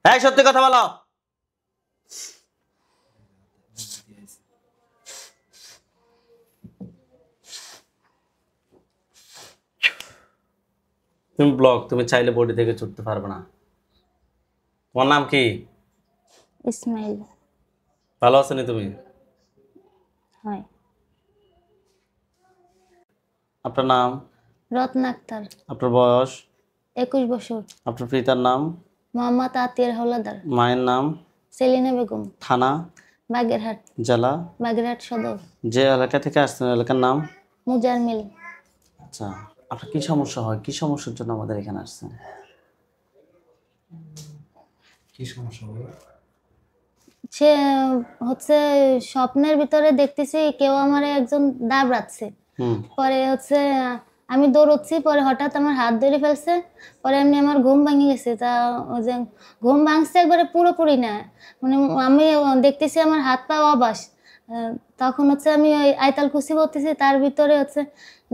এই সত্যি কথা বলো। তুমি ব্লক, তুমি চাইলে বডি থেকে ছুটতে পারবে না। তোমার নাম কি? ইসমাইল। ভালো আছেনি তুমি? হয়। আপনার নাম? রত্না আক্তার। আপনার বয়স? 21 বছর। আপনার পিতার নাম? মোহাম্মদ আতিয়ার হাওলাদার। মায়ের নাম? সেলিনা বেগম। থানা? বাগেরহাট। জেলা? বাগেরহাট সদর। যে এলাকা থেকে আসছেন এলাকার নাম? মুজারমিল। আচ্ছা, আপনার কি সমস্যা হয়, কি সমস্যার জন্য আমাদের এখানে আসছেন? কি সমস্যা হবে? সে হচ্ছে স্বপ্নের ভিতরে দেখতেছি কেউ আমারে একজন দাবড়াচ্ছে। পরে হচ্ছে আমি দৌড়চ্ছি, পরে হঠাৎ আমার হাত ধরে ফেলছে। পরে এমনি আমার ঘুম ভেঙে গেছে। তা ওই যে ঘুম ভাঙছে একবারে পুরোপুরি না, মানে আমি দেখতেছি আমার হাত পা অবাস। তখন হচ্ছে আমি ওই আইতাল কুচি করতেছি, তার ভিতরে হচ্ছে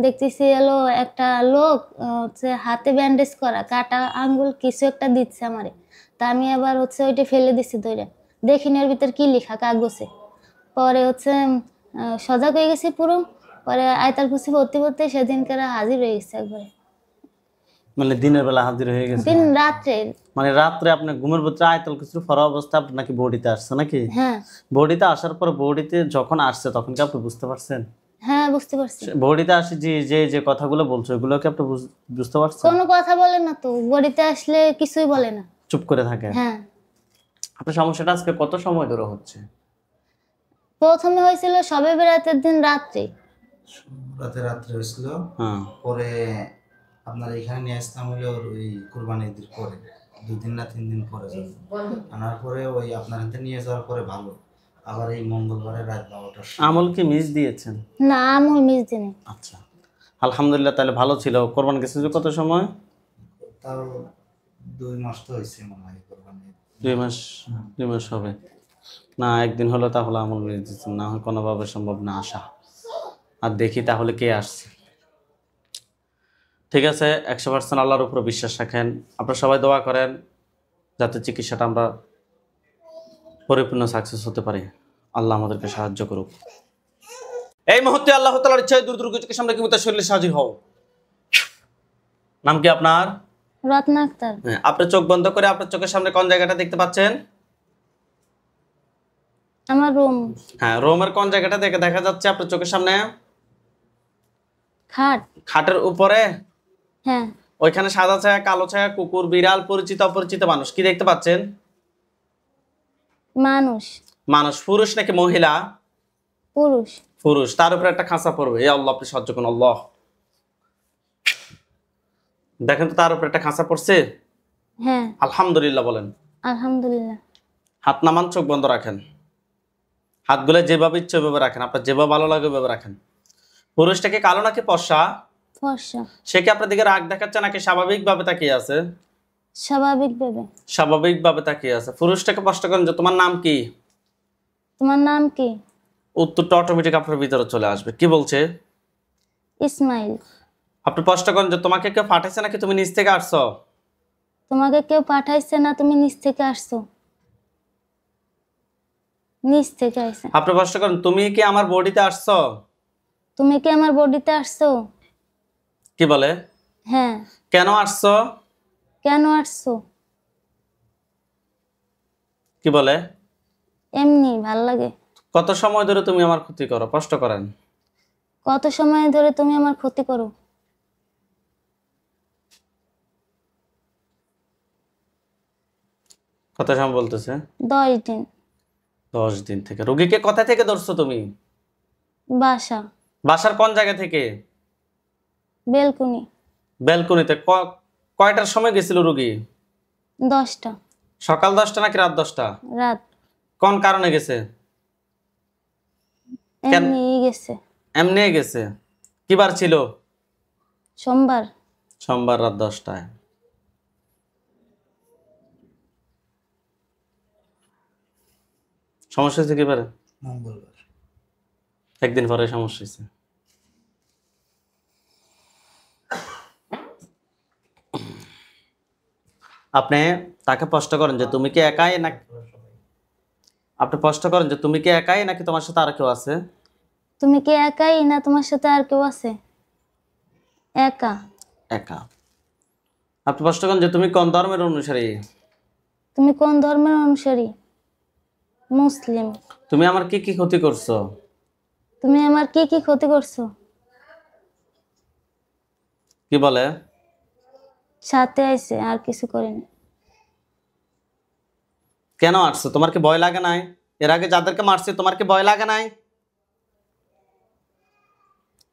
দেখতেছি এলো একটা লোক হচ্ছে হাতে ব্যান্ডেজ করা, কাটা আঙ্গুল কিছু একটা দিচ্ছে আমারে। তা আমি আবার হচ্ছে ওইটা ফেলে দিচ্ছি ধরে, দেখিনি ওর ভিতর কি লেখা কাগজে। পরে হচ্ছে সজাগ হয়ে গেছি পুরো। পরে আয়তাল কুচি ভর্তি ভর্তি সেদিনকার হাজির হয়ে গেছে একবারে। মানে দিনের বেলা হাজির হয়ে গেছে? দিন রাত্রে। মানে রাত্রে আপনি ঘুমের ভিতরে আয়তাল কুচি ফরা অবস্থা আপনি নাকি বডিতে আসছে নাকি? হ্যাঁ। বডিতে আসার পর বডিতে যখন আসছে তখন কি আপনি বুঝতে পারছেন? হ্যাঁ বুঝতে পারছি। বডিতে আসে যে যে যে কথাগুলো বলছো এগুলো কি আপনি বুঝতে পারছেন? কোনো কথা বলে না তো, বডিতে আসলে কিছুই বলে না, চুপ করে থাকে। হ্যাঁ। আপনার সমস্যাটা আজকে কত সময় ধরে হচ্ছে? প্রথমে হয়েছিল সবে বেরাতের দিন রাত্রে। রাত্রে হয়েছিল। হ্যাঁ। পরে আপনার এখানে নিয়ে আসতাম হলো ওই কুরবানি ঈদের পরে 2 দিন না 3 দিন পরে আনার পরে ওই আপনার হাতে নিয়ে যাওয়ার পরে ভালো। আবার এই মঙ্গলবারে রাত 12টার সময়। আমল কি মিস দিয়েছেন? না, আমল মিস দিনে। আচ্ছা, আলহামদুলিল্লাহ, তাহলে ভালো ছিল। কোরবান গেছে যে কত সময়? তাও 2 মাস তো হয়েছে মনে হয় কুরবানি। 2 মাস? 2 মাস হবে না, একদিন হলো তাহলে আমল মিস দিচ্ছেন, না হয় কোনোভাবে সম্ভব না আসা। আর দেখি তাহলে কে আসছে। ঠিক আছে, 100% আল্লাহর উপর বিশ্বাস রাখেন। আপনারা সবাই দোয়া করেন যাতে চিকিৎসাটা আমরা পরিপূর্ণ সাকসেস হতে পারি। আল্লাহ আমাদেরকে সাহায্য করুক। এই মুহূর্তে আল্লাহ তাআলার ইচ্ছায় দূর দূর চিকিৎসা সামনে কিমতে শরীরে হাজির হও। নাম কি আপনার? রত্না আক্তার। হ্যাঁ, আপনি চোখ বন্ধ করে আপনার চোখের সামনে কোন জায়গাটা দেখতে পাচ্ছেন? আমার রুম। হ্যাঁ, রুমের কোন জায়গাটা দেখে দেখা যাচ্ছে আপনার চোখের সামনে? খাট। খাটের উপরে? হ্যাঁ। ওইখানে সাদা ছায়া, কালো ছায়া, কুকুর, বিড়াল, পরিচিত অপরিচিত মানুষ, কি দেখতে পাচ্ছেন? মানুষ। মানুষ। পুরুষ নাকি মহিলা? পুরুষ। পুরুষ। তার উপরে একটা খাঁচা পড়বে। এই আল্লাহ, আপনি সহ্য করুন। আল্লাহ, দেখেন তো তার উপরে একটা খাঁচা পড়ছে। হ্যাঁ। আলহামদুলিল্লাহ বলেন। আলহামদুলিল্লাহ। হাত নামান, চোখ বন্ধ রাখেন। হাতগুলো যেভাবে ইচ্ছে ওইভাবে রাখেন, আপনার যেভাবে ভালো লাগে ওইভাবে রাখেন। পুরুষটা কি কালো নাকি ফর্সা? ফর্সা। সে কি আপনার দিকে রাগ দেখাচ্ছে নাকি স্বাভাবিকভাবে তাকিয়ে আছে? স্বাভাবিকভাবে। স্বাভাবিকভাবে তাকিয়ে আছে। পুরুষটাকে প্রশ্ন করেন যে তোমার নাম কি? তোমার নাম কি? উত্তরটা অটোমেটিক আপনার ভিতরে চলে আসবে। কি বলছে? ইসমাইল। আপনি প্রশ্ন করেন যে তোমাকে কেউ পাঠাইছে নাকি তুমি নিজ থেকে আসছো? তোমাকে কেউ পাঠাইছে না, তুমি নিচ থেকে আসছো। নিচ থেকে আইছে। আপনি প্রশ্ন করেন তুমি কি আমার বডিতে আসছো? তুমি কি আমার বডিতে আসছো? কি বলে? হ্যাঁ। কেন আসছো? কেন আসছো? কি বলে? এমনি ভাল লাগে। কত সময় ধরে তুমি আমার ক্ষতি করো? প্রশ্ন করেন। কত সময় ধরে তুমি আমার ক্ষতি করো? কত সময় বলতেছে? 10 দিন। 10 দিন থেকে। রোগীকে কোথা থেকে ধরছো তুমি? বাসা। বাসার কোন জায়গা থেকে? বেলকুনি। ব্যালকনিতে। কয়টার সময় গেছিল রোগী? 10টা। সকাল 10টা নাকি রাত 10টা? রাত। কোন কারণে গেছে? এমনি গেছে। এমনি গেছে। কি বার ছিল? সোমবার। সোমবার রাত 10টায়। সমস্যা হয়েছে কি বারে? মঙ্গলবার। একদিন পরে সমস্যা হয়েছে। আপনি তাকে প্রশ্ন করেন যে তুমি কি একাই না, আপনি প্রশ্ন করেন যে তুমি কি একাই নাকি তোমার সাথে আর কেউ আছে? তুমি কি একাই না তোমার সাথে আর কেউ আছে? একা। একা। আপনি প্রশ্ন করেন যে তুমি কোন ধর্মের অনুসারী? তুমি কোন ধর্মের অনুসারী? মুসলিম। তুমি আমার কি কি ক্ষতি করছো? তুমি আমার কি কি ক্ষতি করছো? কি বলে? সাথে আইছে, আর কিছু করিনি। কেন আসছো? তোমার কি ভয় লাগে নাই? এর আগে যাদেরকে মারছে তোমার কি ভয় লাগে নাই?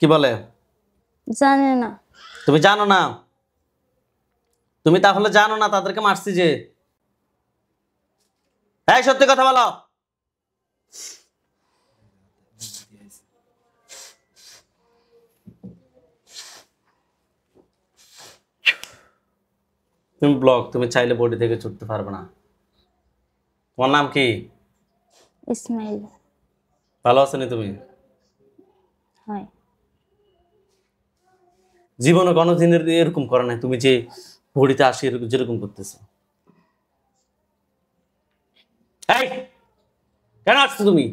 কি বলে? জানে না। তুমি জানো না? তুমি তাহলে জানো না তাদেরকে মারছি যে? এই সত্যি কথা বলো। তুমি ব্লক, তুমি চাইলে বডি থেকে ছুটতে পারবে না। তোমার নাম কি? ইসমাইল। ভালো আছেনি তুমি? হয়। জীবনে কোনোদিন এরকম করে নাই তুমি যে বডিতে আসি যেরকম করতেছো। এই কেন আসছো তুমি?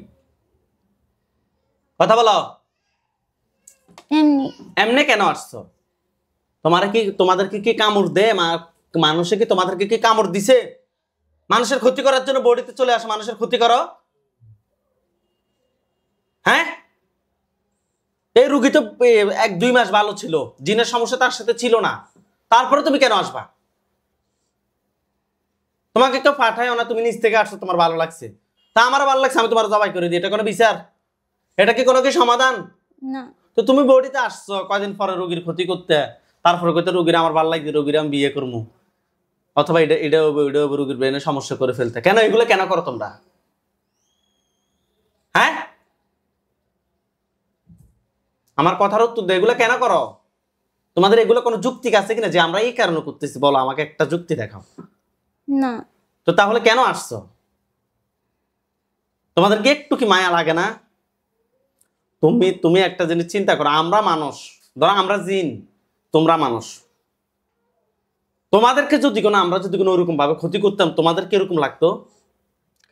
কথা বলো। এমনি। এমনি কেন আসছো? তোমাদেরকে কি কামড় দে? মানুষে কি তোমাদেরকে কি কামড় দিছে? মানুষের ক্ষতি করার জন্য বডিতে চলে আসো, মানুষের ক্ষতি করো? হ্যাঁ, এই রুগী তো 1-2 মাস ভালো ছিল, জিনের সমস্যা তার সাথে ছিল না, তারপরে তুমি কেন আসবা? তোমাকে কেউ পাঠায় না, তুমি নিজ থেকে আসছো, তোমার ভালো লাগছে, তা আমার ভালো লাগছে, আমি তোমার জবাই করে দিই, এটা কোনো বিচার? এটা কি কোনো কি সমাধান? না। তো তুমি বডিতে আসছো কয়দিন পরে রোগীর ক্ষতি করতে, তারপরে কইতে রোগীর আমার ভালো লাগছে, রোগীর আমি বিয়ে করবো, অথবা এটা রোগীর ব্রেনে সমস্যা করে ফেলতে। কেন এগুলো কেন করো তোমরা? হ্যাঁ, আমার কথার উত্তর দে, এগুলো কেন করো? তোমাদের এগুলো কোনো যুক্তি আছে কিনা যে আমরা এই কারণে করতেছি? বলো আমাকে একটা যুক্তি দেখাও। না। তো তাহলে কেন আসছো? তোমাদেরকে একটু কি মায়া লাগে না? তুমি একটা জিনিস চিন্তা করো, আমরা মানুষ, ধরো আমরা জিন, তোমরা মানুষ, তোমাদেরকে যদি আমরা যদি কোনো ওরকম ভাবে ক্ষতি করতাম, তোমাদের কিরকম লাগতো?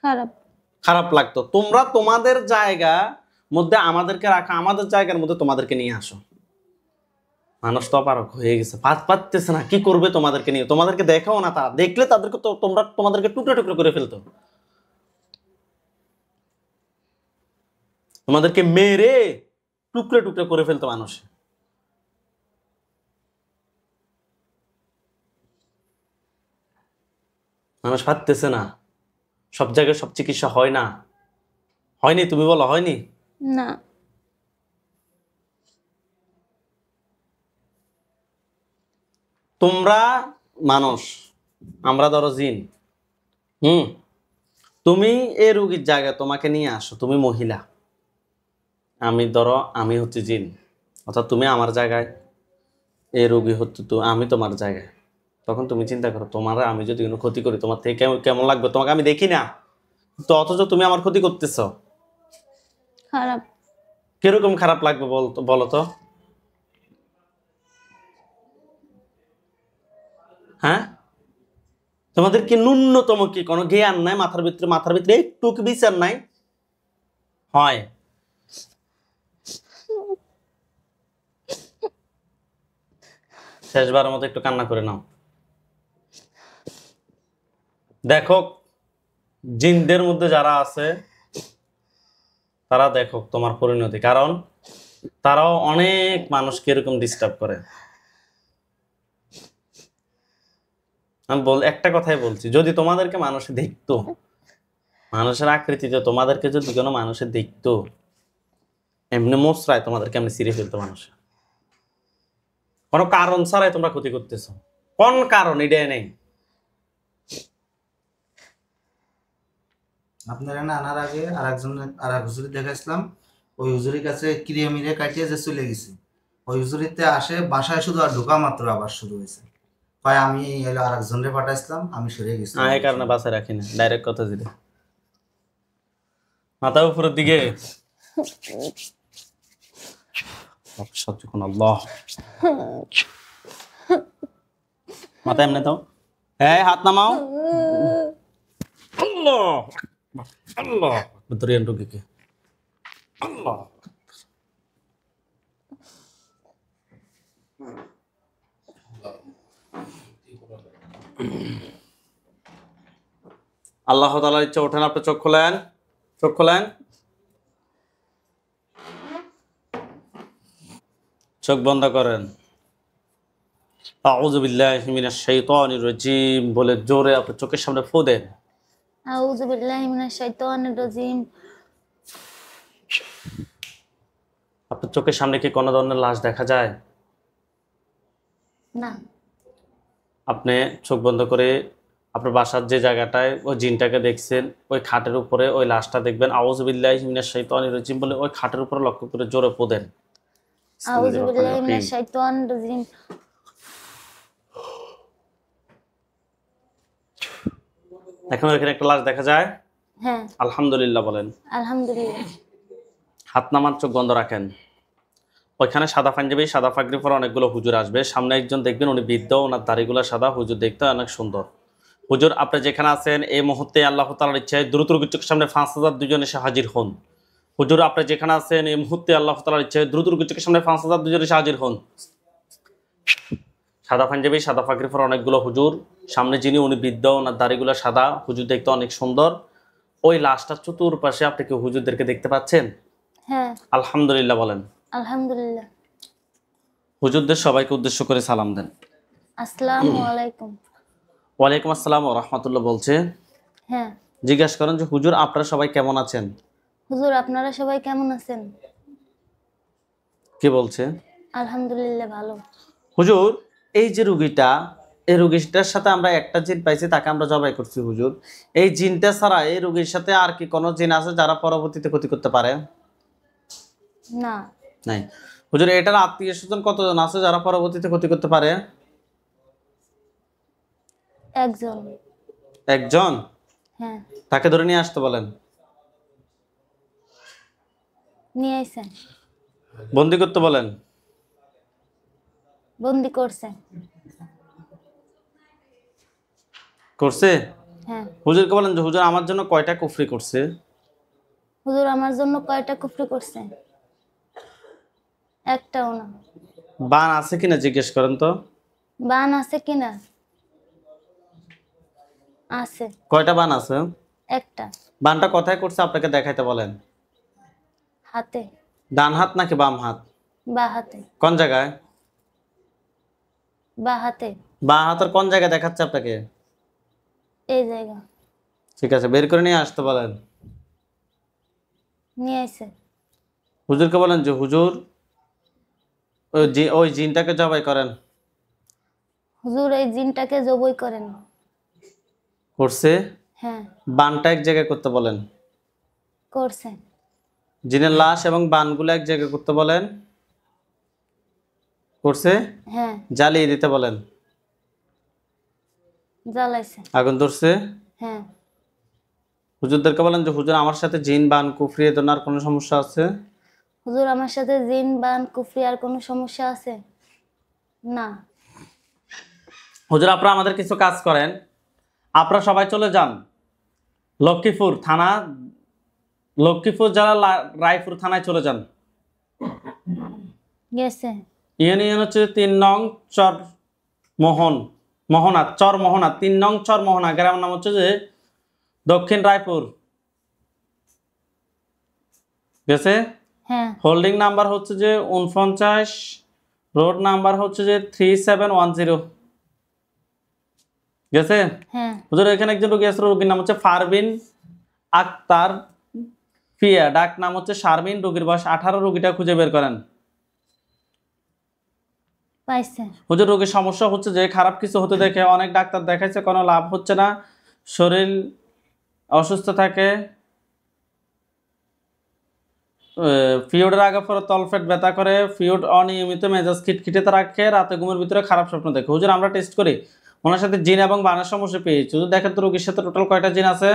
খারাপ। খারাপ লাগতো। তোমরা তোমাদের জায়গা মধ্যে আমাদেরকে রাখা, আমাদের জায়গার মধ্যে তোমাদেরকে নিয়ে আসো। মানুষ তো অপারক হয়ে গেছে, পারতেছে না, কি করবে তোমাদেরকে নিয়ে? তোমাদেরকে দেখাও না, তারা দেখলে তাদেরকে তো তোমাদেরকে টুকরো টুকরো করে ফেলতো, তোমাদেরকে মেরে টুকরো টুকরো করে ফেলতো মানুষ। মানুষ পারতেছে না, সব জায়গায় সব চিকিৎসা হয় না। হয়নি? তুমি বলো হয়নি? না। তোমরা মানুষ, আমরা ধরো জিন। তুমি এই রোগীর জায়গায় তোমাকে নিয়ে আসো, তুমি মহিলা, আমি ধরো আমি হচ্ছে জিন, অর্থাৎ তুমি আমার জায়গায়, এই রোগী হচ্ছে তো আমি তোমার জায়গায়। তখন তুমি চিন্তা করো, তোমার আমি যদি কোনো ক্ষতি করি তোমার থেকে কেমন লাগবে? তোমাকে আমি দেখি না তো, অথচ তুমি আমার ক্ষতি করতেছ। খারাপ। কিরকম খারাপ লাগবে বলো তো? হ্যাঁ, তোমাদের কি ন্যূনতম কি কোনো জ্ঞান নাই? মাথার ভিতরে একটু কি বিচার নাই? হয়। শেষবারের মতো একটু কান্না করে নাও। দেখো জিনদের মধ্যে যারা আছে তারা দেখো তোমার পরিণতি, কারণ তারাও অনেক মানুষকে এরকম ডিস্টার্ব করে। আমি একটা কথাই বলছি, যদি তোমাদেরকে মানুষে দেখতো, মানুষের আকৃতিতে তোমাদেরকে যদি কোনো মানুষে দেখতো, এমনি মোসরায় তোমাদেরকে এমনি ছিঁড়ে ফেলতো মানুষ। কোনো কারণ ছাড়াই তোমরা ক্ষতি করতেছো, কোন কারণ এটা নেই। আপনারা না আনার আগে আর এক হুজুরি দেখাইছিলাম, ওই হুজুরির কাছে ক্রিয়া মিরে কাটিয়ে যে চলে গেছি, ওই হুজুরিতে আসে বাসায় শুধু আর ঢোকা মাত্র আবার শুরু হয়েছে, কয় আমি এলো আর একজনরে পাঠাইছিলাম, আমি সরে গেছি। এই কারণে বাসায় রাখি না, ডাইরেক্ট কথা দিলে মাথা উপরের দিকে। আল্লাহ, মাথা এমনি দাও। এই হাত নামাও। আল্লাহ আল্লাহ ধরিয়েন রোগীকে। আল্লাহ আল্লাহ তাআলার ইচ্ছা ওঠেন, আপনি চোখ খোলেন, চোখ খোলেন, চোখ বন্ধ করেন। আউযু বিল্লাহি মিনাশ শাইতানির রাজিম বলে জোরে আপনি চোখের সামনে ফু দেন। আউযু বিল্লাহি মিনাশ শাইতানির রাজিম। আপনার চোখের সামনে কি কোনো ধরনের লাশ দেখা যায়? না। আপনি চোখ বন্ধ করে আপনার বাসার যে জায়গাটায় ওই জিনটাকে দেখছেন ওই খাটের উপরে ওই লাশটা দেখবেন। আউযু বিল্লাহি মিনাশ শাইতানির রাজিম বলে ওই খাটের উপরে লক্ষ্য করে জোরে ফু দেন। আউযু বিল্লাহি মিনাশ শাইতানির রাজিম। এখন এখানে একটা লাশ দেখা যায়। হ্যাঁ। আলহামদুলিল্লাহ বলেন। আলহামদুলিল্লাহ। হাত নামান, চোখ বন্ধ রাখেন। ওইখানে সাদা পাঞ্জাবি সাদা পাগড়ি পরে অনেকগুলো হুজুর আসবে। সামনে একজন দেখবেন উনি বৃদ্ধ, ওনার দাড়িগুলো সাদা, হুজুর দেখতে অনেক সুন্দর। হুজুর আপনি যেখানে আছেন এই মুহূর্তে আল্লাহ তাআলার ইচ্ছায় দ্রুত রোগীর চোখের সামনে 5000 দুজন এসে হাজির হন। হুজুর আপনি যেখানে আছেন এই মুহূর্তে আল্লাহ তাআলার ইচ্ছায় দ্রুত রোগীর চোখের সামনে 5000 দুজন এসে হাজির হন। সাদা পাঞ্জাবি সাদা পাগড়ি পরে অনেকগুলো হুজুর, সামনে যিনি উনি বৃদ্ধ, ওনার দাড়িগুলো সাদা, হুজুর দেখতে অনেক সুন্দর। ওই লাশটার চতুর্পাশে আপনি কি হুজুরদেরকে দেখতে পাচ্ছেন? হ্যাঁ। আলহামদুলিল্লাহ বলেন। আলহামদুলিল্লাহ। হুজুরদের সবাইকে উদ্দেশ্য করে সালাম দেন। আসসালামু আলাইকুম। ওয়ালাইকুম আসসালাম ওয়া রাহমাতুল্লাহ বলছে। হ্যাঁ। জিজ্ঞাসা করেন যে হুজুর আপনারা সবাই কেমন আছেন? হুজুর আপনারা সবাই কেমন আছেন? কি বলছে? আলহামদুলিল্লাহ ভালো। হুজুর এই যে রুগীটা, এই রুগীটার সাথে আমরা একটা জিন পাইছি, তাকে আমরা জবাই করছি হুজুর। এই জিনটা ছাড়া এই রুগীর সাথে আর কি কোনো জিন আছে যারা পরবর্তীতে ক্ষতি করতে পারে? না। নাই। হুজুর এটার আত্মীয় স্বজন কতজন আছে যারা পরবর্তীতে ক্ষতি করতে পারে? একজন। একজন? হ্যাঁ। তাকে ধরে নিয়ে আসতে বলেন। নিয়ে আইছেন। বন্দি করতে বলেন। বন্দি করছে। করছে? হ্যাঁ। হুজুরকে বলেন যে হুজুর আমার জন্য কয়টা কুফরি করছে? হুজুর আমার জন্য কয়টা কুফরি করছে? একটাও না। বান আছে কিনা জিজ্ঞেস করেন তো। বান আছে কিনা? আছে। কয়টা বান আছে? একটা। বানটা কোথায় করছে আপনাকে দেখাইতে বলেন। হাতে। ডান হাত নাকি বাম হাত? বা হাতে। কোন জায়গায়? বা হাতে। বাম হাতের কোন জায়গায় দেখাচ্ছে আপনাকে? এই জায়গা। ঠিক আছে, বের করে নিয়ে আসতে বলেন। নিয়ে আইছে। হুজুরকে বলেন যে হুজুর ওই জিনটাকে জবাই করেন। হুজুর এই জিনটাকে জবই করেন। করছে? হ্যাঁ। বানটা এক জায়গায় করতে বলেন। করছে। জিনের লাশ এবং বানগুলো এক জায়গায় করতে বলেন। করছে? হ্যাঁ। জ্বালিয়ে দিতে বলেন। জ্বালাইছে। আগুন ধরছে? হ্যাঁ। হুজুরদেরকে বলেন যে হুজুর আমার সাথে জিন বান কুফরি এ ধরনের আর কোনো সমস্যা আছে? হুজুর আমার সাথে জিন বান কুফরি আর কোনো সমস্যা আছে? না। হুজুর আপনারা আমাদের কিছু কাজ করেন, আপনারা সবাই চলে যান লক্ষ্মীপুর থানা, লক্ষ্মীপুর জেলা রায়পুর থানায় চলে যান। গেছে। ইউনিয়ন হচ্ছে 3 নং চর মোহনা, চর মোহনা, 3 নং চর মোহনা, গ্রামের নাম হচ্ছে যে দক্ষিণ রায়পুর। গেছে? হ্যাঁ। হোল্ডিং নাম্বার হচ্ছে যে 49, রোড নাম্বার হচ্ছে যে 3710। গেছে? হ্যাঁ। হুজুর এখানে একজন রোগী আছে, রোগীর নাম হচ্ছে ফারবিন আক্তার ফিয়া, ডাক নাম হচ্ছে শারমিন, রোগীর বয়স 18, রোগীটা খুঁজে বের করেন। পাইছে। হুজুর রোগীর সমস্যা হচ্ছে যে খারাপ কিছু হতে দেখে অনেক ডাক্তার দেখাইছে, কোনো লাভ হচ্ছে না, শরীর অসুস্থ থাকে, পিরিয়ডের আগে পরে তলপেট ব্যথা করে, পিরিয়ড অনিয়মিত, মেজাজ খিটখিটেতে রাখে, রাতে ঘুমের ভিতরে খারাপ স্বপ্ন দেখে। হুজুর আমরা টেস্ট করি, ওনার সাথে জিন এবং বানের সমস্যা পেয়েছি। হুজুর দেখেন তো রোগীর সাথে টোটাল কয়টা জিন আছে?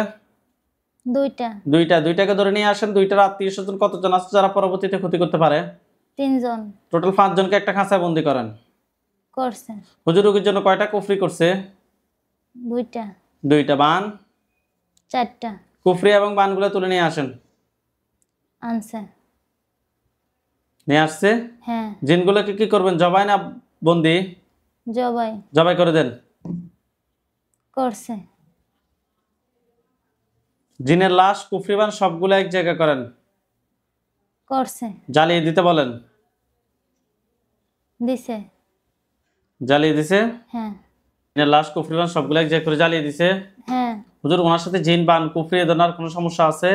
দুইটাকে ধরে নিয়ে আসেন। দুইটার আত্মীয় স্বজন কতজন আছে যারা পরবর্তীতে ক্ষতি করতে পারে? 3 জন। টোটাল 5 জনকে একটা খাঁচায় বন্দি করেন। করছে। হুজুর রোগীর জন্য কয়টা কুফরি করছে? দুইটা। দুইটা। বান? 4টা। কুফরি এবং বানগুলো তুলে নিয়ে আসেন। আনছে। নিয়ে আসছে? হ্যাঁ। জিনগুলোকে কি করবেন, জবাই না বন্দি? জবাই। জবাই করে দেন। করছে। জিনের লাশ, কুফরি, বান সবগুলো এক জায়গা করেন। করছে। জ্বালিয়ে দিতে বলেন। দিছে। জ্বালিয়ে দিছে? হ্যাঁ। জিনের লাশ, কুফরি, বান সবগুলো এক জায়গা করে জ্বালিয়ে দিছে। হ্যাঁ। হুজুর ওনার সাথে জিন, বান, কুফরি এ ধরনের কোনো সমস্যা আছে?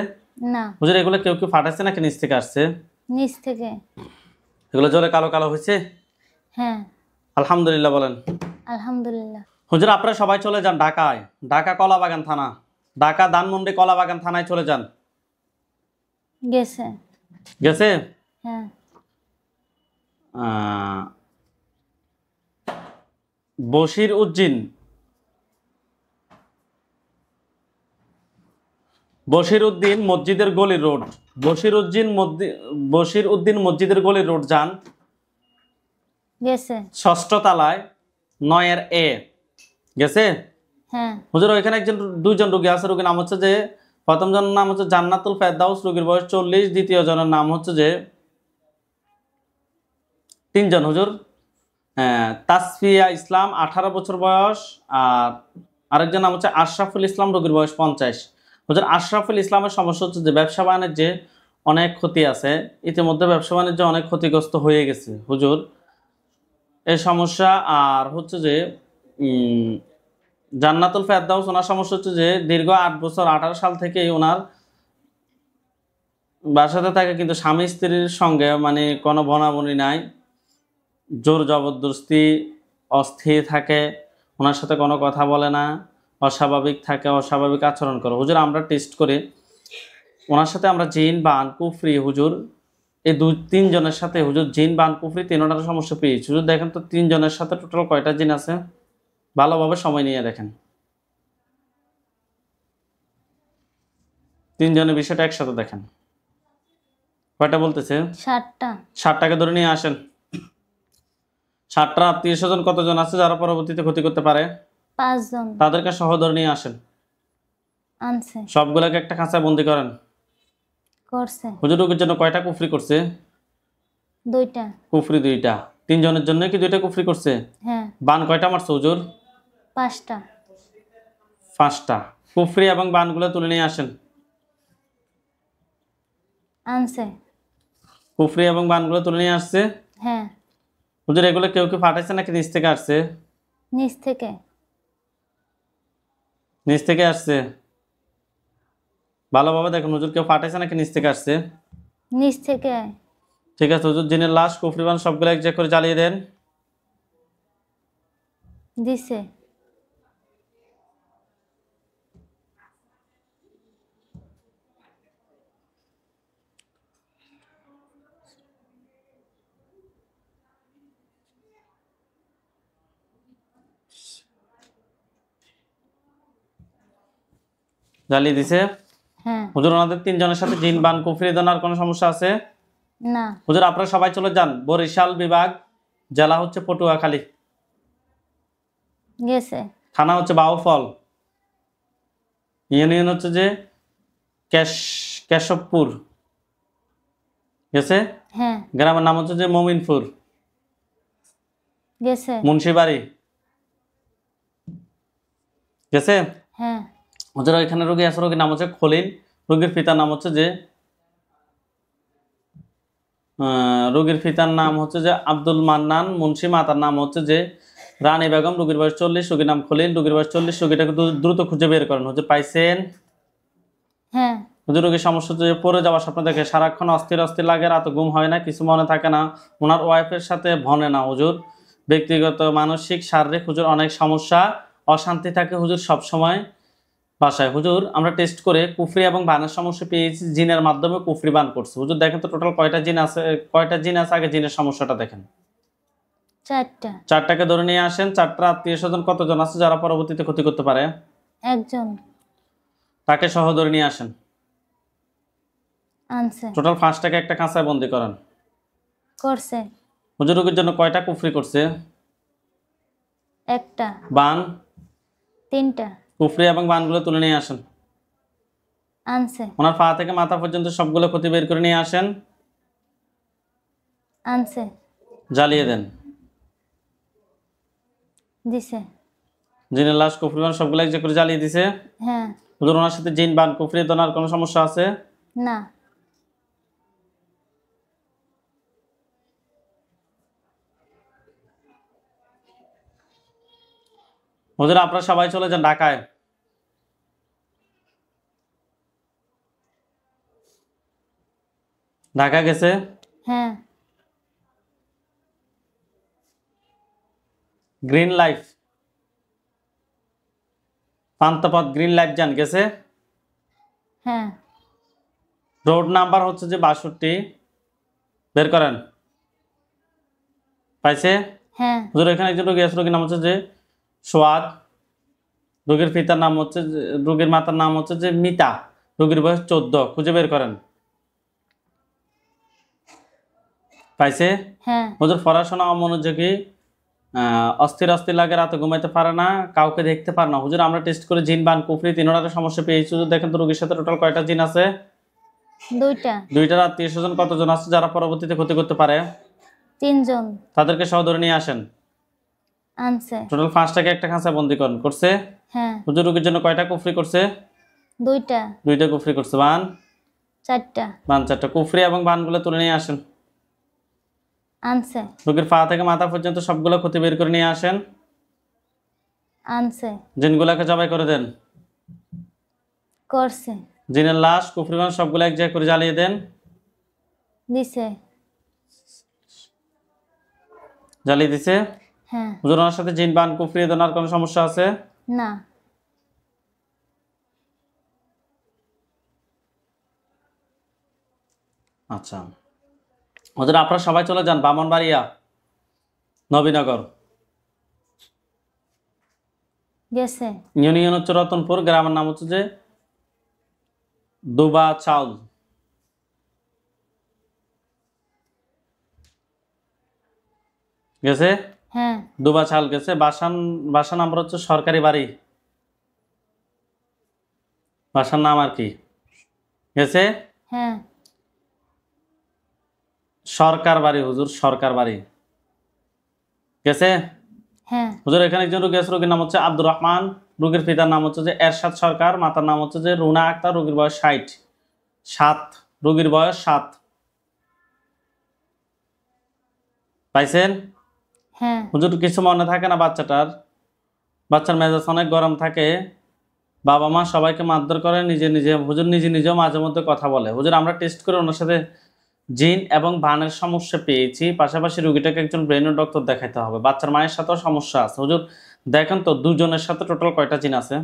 না। হুজুর এগুলো কেউ কেউ ফাটাইছে নাকি নিচ থেকে আসছে? নিচ থেকে। এগুলো জলে কালো কালো হয়েছে? হ্যাঁ। আলহামদুলিল্লাহ বলেন। আলহামদুলিল্লাহ। হুজুর আপনারা সবাই চলে যান ঢাকায়, ঢাকা কলাবাগান থানা, ঢাকা ধানমন্ডি কলাবাগান থানায় চলে যান। গেছে। গেছে? হ্যাঁ। বশির উদ্দিন, বশির উদ্দিন মসজিদের গলি রোড, বশির উদ্দিন মসজিদের গলি রোড যান। গেছে। 6ষ্ঠ তলায় 9 এ। গেছে? হ্যাঁ। হুজুর ওইখানে দুইজন রোগী আছে। রোগীর নাম হচ্ছে যে, প্রথম জনের নাম হচ্ছে জান্নাতুল ফেরদাউস, রোগীর বয়স 40। দ্বিতীয় জনের নাম হচ্ছে যে, 3জন হুজুর। তাসফিয়া ইসলাম 18 বছর বয়স, আর আরেকজন নাম হচ্ছে আশরাফুল ইসলাম, রোগীর বয়স 50। হুজুর আশরাফুল ইসলামের সমস্যা হচ্ছে যে ব্যবসা বাণিজ্যে অনেক ক্ষতি আছে, ইতিমধ্যে ব্যবসা বাণিজ্য অনেক ক্ষতিগ্রস্ত হয়ে গেছে হুজুর, এই সমস্যা। আর হচ্ছে যে জান্নাতুল ফেরদাউস, ওনার সমস্যা হচ্ছে যে দীর্ঘ 8 বছর 18 সাল থেকেই ওনার বাসাতে থাকে, কিন্তু স্বামী স্ত্রীর সঙ্গে মানে কোনো বনাবনি নাই, জোর জবরদস্তি, অস্থির থাকে, ওনার সাথে কোনো কথা বলে না, অস্বাভাবিক থাকে, অস্বাভাবিক আচরণ করে। হুজুর আমরা টেস্ট করে ওনার সাথে আমরা জিন, বান, কুফরি হুজুর এই 2-3 জনের সাথে হুজুর জিন, বান, কুফরি তিনটার সমস্যা পেয়েছি হুজুর। দেখেন তো 3 জনের সাথে টোটাল কয়টা জিন আছে, ভালোভাবে সময় নিয়ে দেখেন। 3 জনের বিষয়টা একসাথে দেখেন। কয়টা বলতেছে? 7টা। 7টাকে ধরে নিয়ে আসেন। 7টা আত্মীয় স্বজন কতজন আছে যারা পরবর্তীতে ক্ষতি করতে পারে? 5 জন। তাদেরকে সহ ধরে নিয়ে আসেন। আনছে। সবগুলোকে একটা খাঁচায় বন্দি করেন। করছে। হুজুর রোগীর জন্য কয়টা কুফরি করছে? 2টা। কুফরি 2টা। 3 জনের জন্য কি 2টা কুফরি করছে? হ্যাঁ। বান কয়টা মারছে হুজুর? 5টা। 5টা। কুফরি এবং বানগুলো তুলে নিয়ে আসেন। আনছে। কুফরি এবং বানগুলো তুলে নিয়ে আসছে। হ্যাঁ। হুজুর এগুলো কেউ কি ফাটাইছে নাকি নিচ থেকে আসছে? নিচ থেকে। নিচ থেকে আসছে। ভালোভাবে দেখুন হুজুর, কেউ ফাটাইছে নাকি নিচ থেকে আসছে? নিচ থেকে। ঠিক আছে হুজুর, জিনের লাশ, কুফরি, বান সবগুলো এক জায়গায় করে জ্বালিয়ে দেন। দিছে। জ্বালিয়ে দিছে। হ্যাঁ। হুজুর ওনাদের 3 জনের সাথে জিন, বান, কুফরি দেন আর কোনো সমস্যা আছে? না। হুজুর আপনারা সবাই চলে যান, বরিশাল বিভাগ, জেলা হচ্ছে পটুয়াখালী, গেছে। থানা হচ্ছে বাউফল, ইউনিয়ন হচ্ছে যে কেশবপুর। গেছে? হ্যাঁ। গ্রামের নাম হচ্ছে যে মমিনপুর, গেছে। মুন্সিবাড়ি। গেছে? হ্যাঁ। হুজুর এখানে রোগী আছে, রোগীর নাম হচ্ছে খলিল, রোগীর পিতার নাম হচ্ছে যে আব্দুল মান্নান মুন্সি, মাতার নাম হচ্ছে যে রানী বেগম, রোগীর বয়স 40, রোগীর নাম খলিল, রোগীর বয়স 40। রোগীটাকে দ্রুত খুঁজে বের করেন। হুজুর পাইছেন? হ্যাঁ। হুজুর রোগীর সমস্যা হচ্ছে যে পড়ে যাওয়ার স্বপ্ন দেখে, সারাক্ষণ অস্থির অস্থির লাগে, রাত ঘুম হয় না, কিছু মনে থাকে না, ওনার ওয়াইফের সাথে ভনে না হুজুর, ব্যক্তিগত মানসিক শারীরিক হুজুর অনেক সমস্যা, অশান্তি থাকে হুজুর সব সময় বাসায়। হুজুর আমরা টেস্ট করে কুফরি এবং বানের সমস্যা পেয়েছি, জিনের মাধ্যমে কুফরি বান করছে। হুজুর দেখেন তো টোটাল কয়টা জিন আছে, আগে জিনের সমস্যাটা দেখেন। 4টা। 4টাকে ধরে নিয়ে আসেন। 4টা আত্মীয় স্বজন কতজন আছে যারা পরবর্তীতে ক্ষতি করতে পারে? 1 জন। তাকে সহ ধরে নিয়ে আসেন। আনছে। টোটাল 5টাকে একটা খাঁচায় বন্দি করেন। করছে। হুজুর রোগীর জন্য কয়টা কুফরি করছে? 1টা। বান? 3টা। কুফরি এবং বানগুলো তুলে নিয়ে আসেন। আনছে। ওনার পা থেকে মাথা পর্যন্ত সবগুলো ক্ষতি বের করে নিয়ে আসেন। আনছে। জ্বালিয়ে দেন। দিছে। জিনের লাশ কুফরি বান সবগুলো এক করে জ্বালিয়ে দিছে। হ্যাঁ। হুজুর ওনার সাথে জিন বান কুফরি দনার কোনো সমস্যা আছে? না। হুজুর আপনারা সবাই চলে যান ঢাকায়। ঢাকা গেছে? হ্যাঁ। গ্রিন লাইফ পান্তাপথ গ্রিন লাইফ যান গেছে? হ্যাঁ। রোড নাম্বার হচ্ছে যে 62, বের করেন। পাইছে? হ্যাঁ। হুজুর এখানে একজন রোগী আছে, রোগীর নাম হচ্ছে যে সোয়াদ, রোগীর পিতার নাম হচ্ছে রোগীর মাতার নাম হচ্ছে যে মিতা, রোগীর বয়স 14, খুঁজে বের করেন। পাইছে? হ্যাঁ। হুজুর পড়াশোনা অমনোযোগী, অস্থির অস্থির লাগে, রাতে ঘুমাইতে পারে না, কাউকে দেখতে পারে না। হুজুর আমরা টেস্ট করে জিন বান কুফরি তিনটার সমস্যা পেয়েছি। হুজুর দেখেন তো রোগীর সাথে টোটাল কয়টা জিন আছে? 2টা। 2টার আত্মীয় স্বজন কতজন আছে যারা পরবর্তীতে ক্ষতি করতে পারে? 3 জন। তাদেরকে সহ ধরে নিয়ে আসেন। আনছে। টোটাল 5টাকে একটা খাঁচায় বন্দীকরণ করছে। হ্যাঁ। হুজুর রোগীর জন্য কয়টা কুফরি করছে? 2টা। 2টা কুফরি করছে। বান? 4টা। বান 4টা। কুফরি এবং বানগুলো তুলে নিয়ে আসেন। আনছে। রোগীর পা থেকে মাথা পর্যন্ত সবগুলো ক্ষতি বের করে নিয়ে আসেন। আনছে। জিনগুলাকে জবাই করে দেন। করছে। জিনের লাশ কুফরি বান সবগুলো এক জায়গায় করে জ্বালিয়ে দেন। দিছে। জ্বালিয়ে দিছে? হ্যাঁ। হুজুর ওনার সাথে জিন বান কুফরি দনার কোনো সমস্যা আছে? না। আচ্ছা হুজুর আপনারা সবাই চলে যান ব্রাহ্মণবাড়িয়া নবীনগর। গেছে। ইউনিয়ন হচ্ছে রতনপুর, গ্রামের নাম হচ্ছে যে দুবা চাউল। গেছে? হ্যাঁ। দুবা চাল গেছে। বাসা নাম্বার হচ্ছে সরকারি বাড়ি। বাসার নাম আর কি? গেছে? হ্যাঁ। সরকার বাড়ি হুজুর, সরকার বাড়ি। গেছে? হ্যাঁ। হুজুর এখানে একজন রোগী আছে, রোগীর নাম হচ্ছে আব্দুর রহমান, রোগীর পিতার নাম হচ্ছে যে এরশাদ সরকার, মাতার নাম হচ্ছে যে রুনা আক্তার, রোগীর বয়স 7। রোগীর বয়স 7। পাইছেন? হ্যাঁ। হুজুর কিছু মনে থাকে না বাচ্চাটার, বাচ্চার মেজাজ অনেক গরম থাকে, বাবা মা সবাইকে মারধর করে, নিজে নিজে হুজুর নিজেও মাঝে মধ্যে কথা বলে। হুজুর আমরা টেস্ট করে ওনার সাথে জিন এবং বানের সমস্যা পেয়েছি, পাশাপাশি রোগীটাকে একজন ব্রেনের ডক্টর দেখাইতে হবে। বাচ্চার মায়ের সাথেও সমস্যা আছে। হুজুর দেখেন তো দুজনের সাথে টোটাল কয়টা জিন আছে?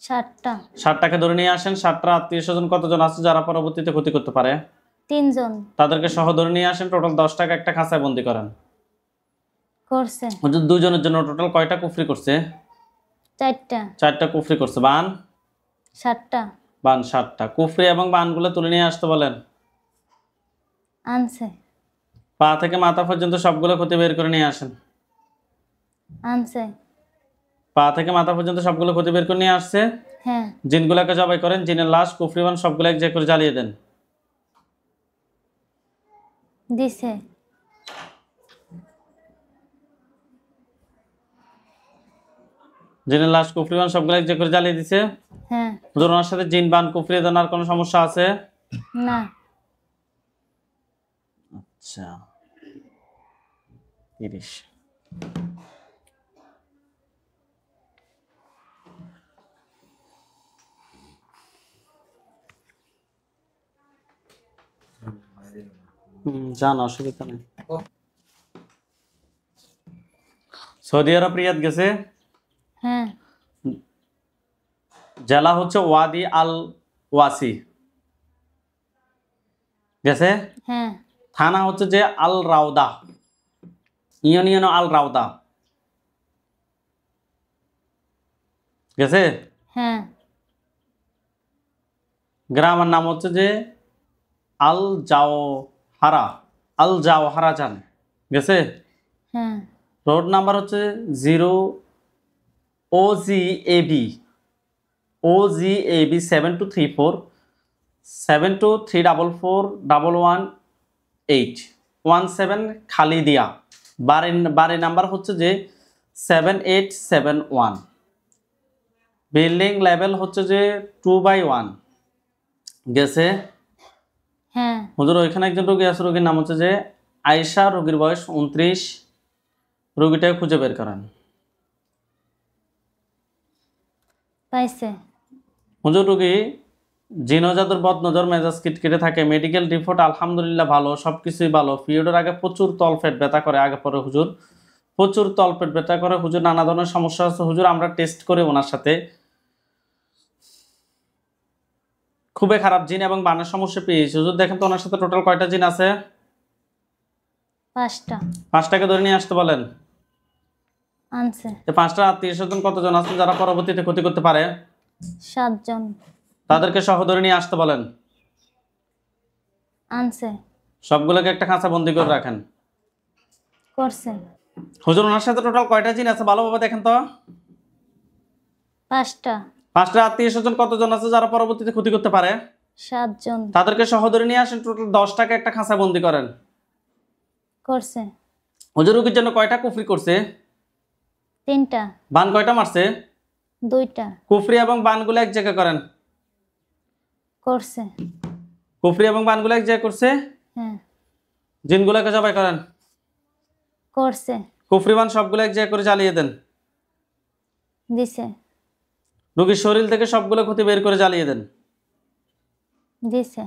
7টা। 7টাকে ধরে নিয়ে আসেন। 7টার আত্মীয় স্বজন কতজন আছে যারা পরবর্তীতে ক্ষতি করতে পারে? 3 জন। তাদেরকে সহ ধরে নিয়ে আসেন। টোটাল 10টাকে একটা খাঁচায় বন্দি করেন। করছে। হুজুর দুজনের জন্য টোটাল কয়টা কুফরি করছে? 4টা। 4টা কুফরি করছে। বান? 7টা। বান 7টা। কুফরি এবং বানগুলো তুলে নিয়ে আসতে বলেন। আনছে। পা থেকে মাথা পর্যন্ত সবগুলো ক্ষতি বের করে নিয়ে আসেন। আনছে। পা থেকে মাথা পর্যন্ত সবগুলো ক্ষতি বের করে নিয়ে আসছে। হ্যাঁ। জিনগুলাকে জবাই করেন। জিনের লাশ কুফরি বান সবগুলো এক জায়গায় করে জ্বালিয়ে দেন। দিছে। জিনের লাশ কুফরি বান সবগুলো এক জায়গায় করে জ্বালিয়ে দিছে। হ্যাঁ। হুজুর ওনার সাথে জিন বান কুফরি দনার কোনো সমস্যা আছে? না। আচ্ছা 30। যান, অসুবিধা নেই। সৌদি আরব রিয়াদ গেছে। হ্যাঁ। জেলা হচ্ছে ওয়াদি আল ওয়াসি। গেছে? হ্যাঁ। থানা হচ্ছে যে আল রাউদা, ইউনিয়ন আল রাউদা। গেছে? হ্যাঁ। গ্রামের নাম হচ্ছে যে আল জাওহারা, আল জাওহারা যান। গেছে? হ্যাঁ। রোড নাম্বার হচ্ছে OGAB 7234 72344118 খালিদিয়া। বাড়ি নাম্বার হচ্ছে যে 7871, বিল্ডিং লেভেল হচ্ছে যে 2/1। গেছে? হ্যাঁ হুজুর ওইখানে একজন রোগী আছে, রোগীর নাম হচ্ছে যে আয়েশা, রোগীর বয়স 29, রোগীটাকে খুঁজে বের করেন। পাইছে। হুজুর রোগী জিন জাদুর বদনজর, মেজাজ কিটকিটে থাকে, মেডিকেল রিপোর্ট আলহামদুলিল্লাহ ভালো, সবকিছুই ভালো। পিরিয়ডের আগে প্রচুর তলপেট ব্যথা করে, আগে পরে হুজুর প্রচুর তলপেট ব্যথা করে হুজুর, নানা ধরনের সমস্যা আছে হুজুর। আমরা টেস্ট করে ওনার সাথে খুবই খারাপ জিন এবং বানের সমস্যা পেয়েছি হুজুর। দেখেন তো ওনার সাথে টোটাল কয়টা জিন আছে? 5টা। 5টাকে ধরে নিয়ে আসতে বলেন। আনছে। 5টা আত্মীয় স্বজন কতজন আছেন যারা পরবর্তীতে ক্ষতি করতে পারে? 7 জন। তাদেরকে সহ ধরে নিয়ে আসতে বলেন। আনছে। সবগুলোকে একটা খাঁচা বন্দি করে রাখেন। করছে। হুজুর ওনার সাথে টোটাল কয়টা জিন আছে ভালোভাবে দেখেন তো। 5টা। 5টা আত্মীয় স্বজন কতজন আছে যারা পরবর্তীতে ক্ষতি করতে পারে? 7 জন। তাদেরকে সহ ধরে নিয়ে আসেন। টোটাল 10টাকে একটা খাঁচা বন্দি করেন। করছে। হুজুর রোগীর জন্য কয়টা কুফরি করছে? 3টা। বান কয়টা মারছে? 2টা। কুফরি এবং বানগুলো এক জায়গায় করেন। করছে। কুফরি এবং বানগুলো এক জায়গায় করছে। হ্যাঁ জিনগুলোকে জবাই করেন। করছে। কুফরি বান সবগুলো এক জায়গায় করে জ্বালিয়ে দেন। দিছে। রোগীর শরীর থেকে সবগুলো ক্ষতি বের করে জ্বালিয়ে দেন। দিছে।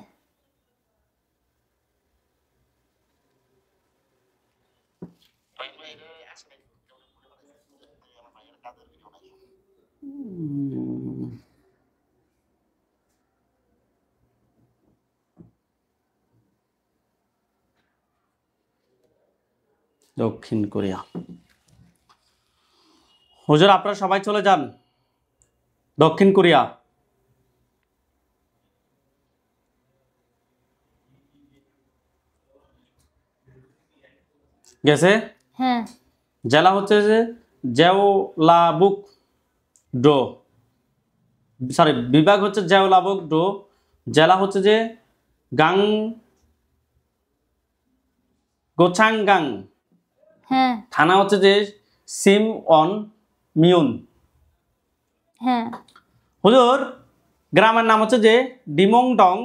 দক্ষিণ কোরিয়া। হুজুর আপনারা সবাই চলে যান দক্ষিণ কোরিয়া। গেছে? হ্যাঁ জেলা হচ্ছে যে জেওলাবুক ডো, সরি বিভাগ হচ্ছে জেওলাবুক ডো, জেলা হচ্ছে যে গাং গোচাংগাং, হ্যাঁ থানা হচ্ছে যে সিম অন মিউন। হ্যাঁ হুজুর গ্রামের নাম হচ্ছে যে ডিমংডং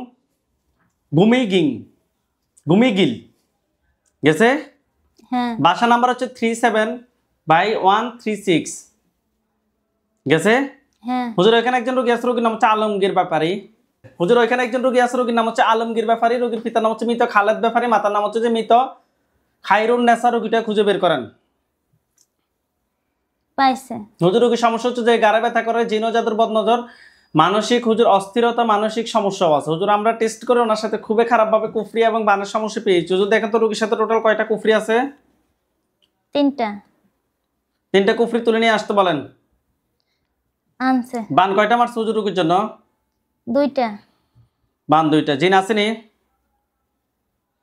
গুমিগিল। গেছে? হ্যাঁ বাসা নাম্বার হচ্ছে 37/136। গেছে? হ্যাঁ হুজুর এখানে একজন রোগী আছে, রোগীর নাম হচ্ছে আলমগীর ব্যাপারী। হুজুর ওইখানে একজন রোগী আছে, রোগীর নাম হচ্ছে আলমগীর ব্যাপারী, রোগীর পিতার নাম হচ্ছে মৃত খালেদ ব্যাপারী, মাতার নাম হচ্ছে যে মৃত খাইরুন নেসা। রোগীটা খুঁজে বের করেন। পাইছে। হুজুর রোগীর সমস্যা হচ্ছে যে গাড়ে ব্যথা করে, জিন জাদুর বদনজর, মানসিক হুজুর অস্থিরতা, মানসিক সমস্যাও আছে হুজুর। আমরা টেস্ট করে ওনার সাথে খুবই খারাপভাবে কুফরি এবং বানের সমস্যা পেয়েছি হুজুর। দেখেন তো রোগীর সাথে টোটাল কয়টা কুফরি আছে? 3টা। 3টা কুফরি তুলে নিয়ে আসতে বলেন। আনছে। বান কয়টা মারছে হুজুর রোগীর জন্য? 2টা। বান 2টা। জিন আসেনি?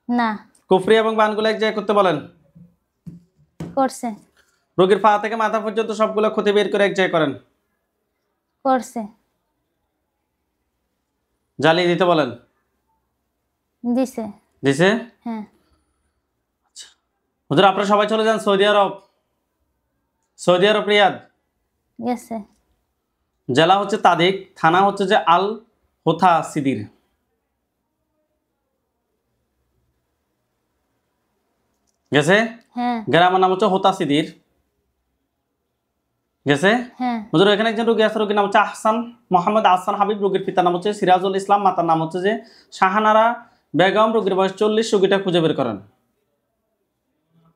না। কুফরি এবং বানগুলো এক জায়গায় করতে বলেন। করছে। রোগীর পা থেকে মাথা পর্যন্ত সবগুলো ক্ষতি বের করে এক জায়গায় করেন। করছে। জ্বালিয়ে দিতে বলেন। দিছে। দিছে? হ্যাঁ হুজুর আপনারা সবাই চলে যান সৌদি আরব। সৌদি আরব রিয়াদ। গেছে। জেলা হচ্ছে তাদিক, থানা হচ্ছে যে আল হোথা সিদির। গেছে? হ্যাঁ গ্রামের নাম হচ্ছে হোতা সিদির। গেছে? হ্যাঁ হুজুর এখানে একজন রোগী আছে, রোগীর নাম হচ্ছে আহসান মোহাম্মদ আহসান হাবিব, রোগীর পিতার নাম হচ্ছে সিরাজুল ইসলাম, মাতার নাম হচ্ছে যে শাহানারা বেগম, রোগীর বয়স 40। রোগীটা খুঁজে বের করেন।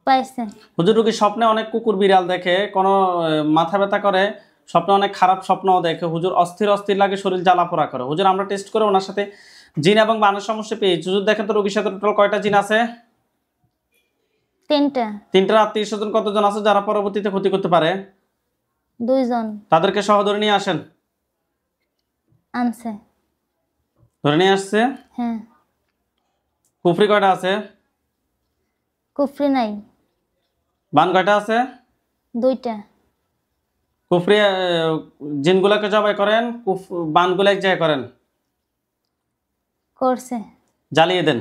পাইছে। হুজুর রোগী স্বপ্নে অনেক কুকুর বিড়াল দেখে, কোনো মাথা ব্যথা করে, স্বপ্নে অনেক খারাপ স্বপ্নও দেখে হুজুর, অস্থির অস্থির লাগে, শরীর জ্বালাপোড়া করে হুজুর। আমরা টেস্ট করে ওনার সাথে জিন এবং বানের সমস্যা পেয়েছি হুজুর। দেখেন তো রোগীর সাথে টোটাল কয়টা জিন আছে? 3টা। 3টার আত্মীয় স্বজন কতজন আছে যারা পরবর্তীতে ক্ষতি করতে পারে? 2 জন। তাদেরকে সহ ধরে নিয়ে আসেন। আনছে। ধরে নিয়ে আসছে। হ্যাঁ কুফরি কয়টা আছে? কুফরি নাই। বান কয়টা আছে? 2টা। কুফরি জিনগুলাকে জবাই করেন, বানগুলা এক জায়গায় করেন, করছে। জ্বালিয়ে দেন।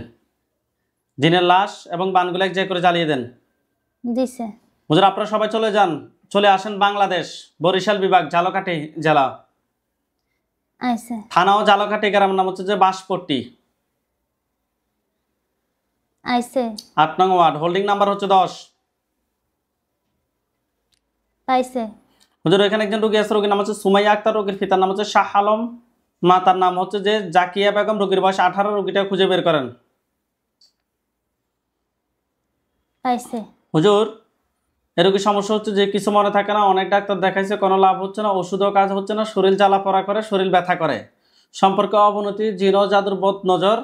জিনের লাশ এবং বানগুলা এক জায়গায় করে জ্বালিয়ে দেন। দিছে। হুজুর আপনারা সবাই চলে যান, চলে আসেন বাংলাদেশ, বরিশাল বিভাগ, ঝালকাঠি জেলা, আইছে। থানাও ঝালকাঠি, গ্রামের নাম হচ্ছে যে বাঁশপট্টি, আইছে। 8 নং ওয়ার্ড, হোল্ডিং নাম্বার হচ্ছে 10। পাইছে। হুজুর এখানে একজন রোগী আছে, রোগীর নাম হচ্ছে সুমাইয়া আক্তার, রোগীর পিতার নাম হচ্ছে শাহ আলম, মাতার নাম হচ্ছে যে জাকিয়া বেগম, রোগীর বয়স 18। রোগীটা খুঁজে বের করেন। পাইছে। হুজুর এ রোগীর সমস্যা হচ্ছে যে কিছু মনে থাকে না, অনেক ডাক্তার দেখাইছে, কোনো লাভ হচ্ছে না, ওষুধও কাজ হচ্ছে না, শরীর জ্বালা পড়া করে, শরীর ব্যথা করে, সম্পর্কে অবনতি, জিন ও জাদুর বদ নজর,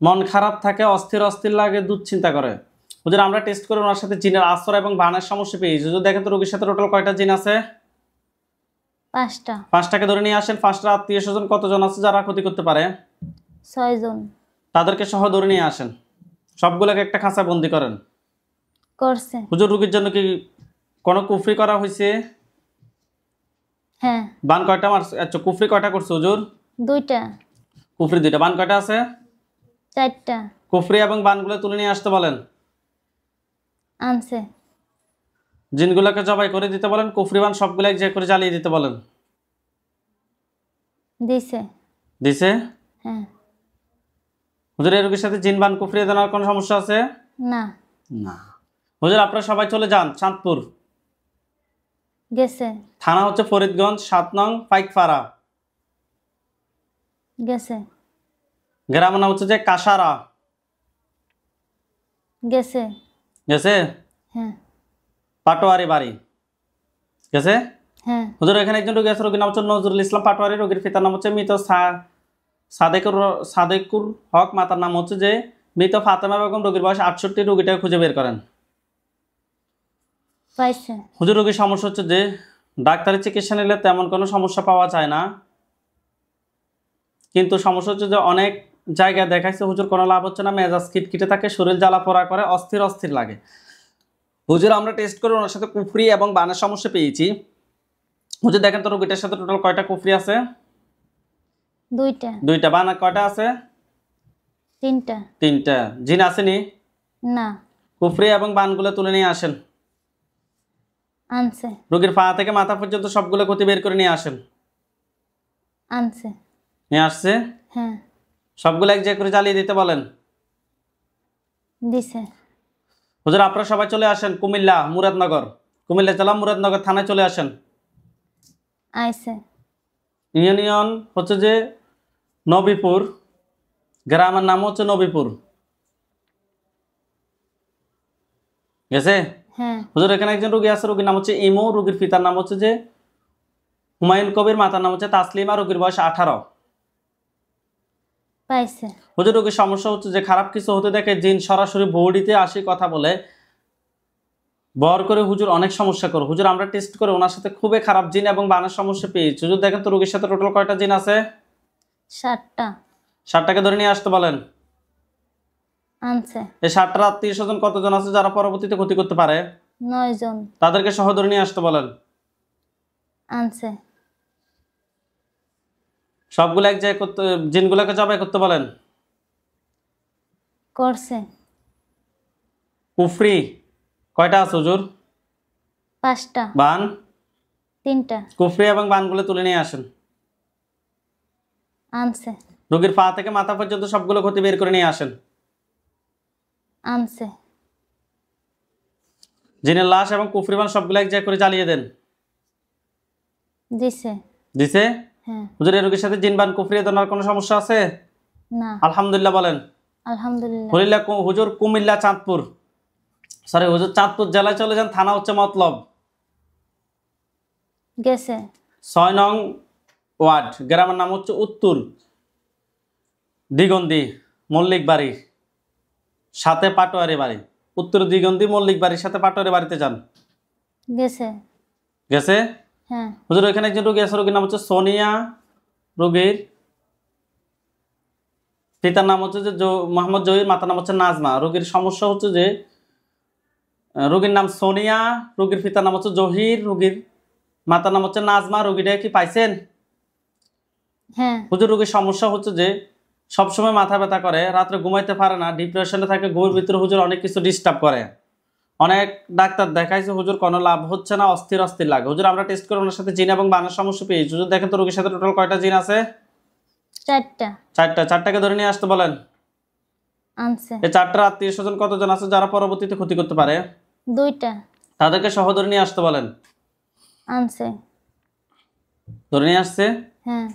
মন খারাপ থাকে, অস্থির অস্থির লাগে, দুশ্চিন্তা করে। হুজুর আমরা টেস্ট করে ওনার সাথে জিনের আশ্রয় এবং বানের সমস্যা পেয়েছি। হুজুর দেখেন তো রোগীর সাথে টোটাল কয়টা জিন আছে? 5টা। 5টাকে ধরে নিয়ে আসেন। 5টা আত্মীয় স্বজন কতজন আছে যারা ক্ষতি করতে পারে? 6 জন। তাদেরকে সহ ধরে নিয়ে আসেন, সবগুলোকে একটা খাঁচায় বন্দি করেন। করছে। হুজুর রোগীর জন্য কি কোনো কুফরি করা হয়েছে? হ্যাঁ। বান কয়টা মারছে? আচ্ছা কুফরি কয়টা করছে হুজুর? 2টা। কুফরি 2টা। বান কয়টা আছে? 4টা। কুফরি এবং বানগুলো তুলে নিয়ে আসতে বলেন। আনছে। জিনগুলোকে জবাই করে দিতে বলেন, কুফরি বান সবগুলো এক জায়গায় করে জ্বালিয়ে দিতে বলেন। দিছে। দিছে? হ্যাঁ। হুজুর এই রোগীর সাথে জিন বান কুফরি দেওয়ার কোনো সমস্যা আছে? না। না। হুজুর আপনারা সবাই চলে যান চাঁদপুর, গেছে। থানা হচ্ছে ফরিদগঞ্জ, 7 নং পাইকপাড়া, গেছে। গ্রামের নাম হচ্ছে যে কাসারা। গেছে। গেছে? হ্যাঁ। পাটোয়ারি বাড়ি। গেছে? হ্যাঁ। হুজুর এখানে একজন রোগী আছে, রোগীর নাম হচ্ছে নজরুল ইসলাম পাটোয়ারি, রোগীর পিতার নাম হচ্ছে মৃত সাদেকুর হক, মাতার নাম হচ্ছে যে মৃত ফাতেমা বেগম, রোগীর বয়স 68। রোগীটাকে খুঁজে বের করেন। পাইছে। হুজুর রোগীর সমস্যা হচ্ছে যে ডাক্তারি চিকিৎসা নিলে তেমন কোনো সমস্যা পাওয়া যায় না, কিন্তু সমস্যা হচ্ছে যে অনেক জায়গায় দেখাইছে হুজুর কোনো লাভ হচ্ছে না, মেজাজ খিটখিটে থাকে, শরীর জ্বালা পোড়া করে, অস্থির অস্থির লাগে। হুজুর আমরা টেস্ট করে ওনার সাথে কুফরি এবং বানের সমস্যা পেয়েছি। হুজুর দেখেন তো রোগীটার সাথে টোটাল কয়টা কুফরি আছে? 2টা। 2টা। বান কয়টা আছে? 3টা। 3টা। জিন আসেনি? না। কুফরি এবং বানগুলো তুলে নিয়ে আসেন। আনছে। রোগীর পা থেকে মাথা পর্যন্ত সবগুলো ক্ষতি বের করে নিয়ে আসেন। আনছে। নিয়ে আসছে? হ্যাঁ। সবগুলো এক জায়গায় করে জ্বালিয়ে দিতে বলেন। দিছে। হুজুর আপনারা সবাই চলে আসেন কুমিল্লা মুরাদনগর, কুমিল্লা জেলা মুরাদনগর থানায় চলে আসেন। আইছে। ইউনিয়ন হচ্ছে যে নবীপুর, গ্রামের নাম হচ্ছে নবীপুর। গেছে? হ্যাঁ। হুজুর এখানে একজন রোগী আছে, রোগীর নাম হচ্ছে ইমো, রোগীর পিতার নাম হচ্ছে যে হুমায়ুন কবির, মাতার নাম হচ্ছে তাসলিমা, রোগীর বয়স 18। পাইছে। হুজুর রোগীর সমস্যা হচ্ছে যে খারাপ কিছু হতে দেখে জিন সরাসরি বৌডিতে আসি কথা বলে, বর করে হুজুর অনেক সমস্যা করে। হুজুর আমরা টেস্ট করে ওনার সাথে খুবই খারাপ জিন এবং বানের সমস্যা পেয়েছি। হুজুর দেখেন তো রোগীর সাথে টোটাল কয়টা জিন আছে? 7টা। 7টাকে ধরে নিয়ে আসতে বলেন। আনছে। এই 7টার আত্মীয় স্বজন কতজন আছে যারা পরবর্তীতে ক্ষতি করতে পারে? 9 জন। তাদেরকে সহ ধরে নিয়ে আসতে বলেন। আনছে। সবগুলো এক জায়গায় করতে, জিনগুলোকে জবাই করতে বলেন। করছে। কুফরি কয়টা আছে হুজুর? 5টা। বান? 3টা। কুফরি এবং বানগুলো তুলে নিয়ে আসেন। আনছে। রোগীর পা থেকে মাথা পর্যন্ত সবগুলো ক্ষতি বের করে নিয়ে আসেন। আনছে। জিনের লাশ এবং কুফরি বান সবগুলো এক জায়গায় করে জ্বালিয়ে দেন। দিছে। দিছে? হ্যাঁ। হুজুর এই রোগীর সাথে জিন বান কুফরি দেওয়ার কোনো সমস্যা আছে? না। আলহামদুলিল্লাহ বলেন। আলহামদুলিল্লাহ। হুজুর কুমিল্লা চাঁদপুর, সরি হুজুর চাঁদপুর জেলায় চলে যান, থানা হচ্ছে মতলব, গেছে। 6 নং ওয়ার্ড, গ্রামের নাম হচ্ছে উত্তর দিগন্দি মল্লিক বাড়ি, সাথে পাটোয়ারি বাড়ি। উত্তর দিগন্দি মল্লিক বাড়ির সাথে পাটোয়ারি বাড়িতে যান। গেছে। গেছে? হ্যাঁ। হুজুর এখানে একজন রোগী আছে, রোগীর নাম হচ্ছে সোনিয়া, রোগীর পিতার নাম হচ্ছে যে মোহাম্মদ জহির, মাতার নাম হচ্ছে নাজমা। রোগীর সমস্যা হচ্ছে যে রোগীর নাম সোনিয়া, রোগীর পিতার নাম হচ্ছে জহির, রোগীর মাতার নাম হচ্ছে নাজমা। রোগীটা কি পাইছেন? হ্যাঁ। হুজুর রোগীর সমস্যা হচ্ছে যে সবসময় মাথা ব্যথা করে, রাত্রে ঘুমাইতে পারে না, ডিপ্রেশনে থাকে, ঘুমের ভিতরে হুজুর অনেক কিছু ডিস্টার্ব করে। অনেক ডাক্তার দেখাইছে হুজুর, কোনো লাভ হচ্ছে না, অস্থির অস্থির লাগে। হুজুর আমরা টেস্ট করে ওনার সাথে জিন এবং বানের সমস্যা পেয়েছি। হুজুর দেখেন তো রোগীর সাথে টোটাল কয়টা জিন আছে? 4টা। 4টা। 4টাকে ধরে নিয়ে আসতে বলেন। আনছে। এই 4টার আত্মীয় স্বজন কতজন আছে যারা পরবর্তীতে ক্ষতি করতে পারে? 2টা। তাদেরকে সহ ধরে নিয়ে আসতে বলেন। আনছে। ধরে নিয়ে আসছে। হ্যাঁ।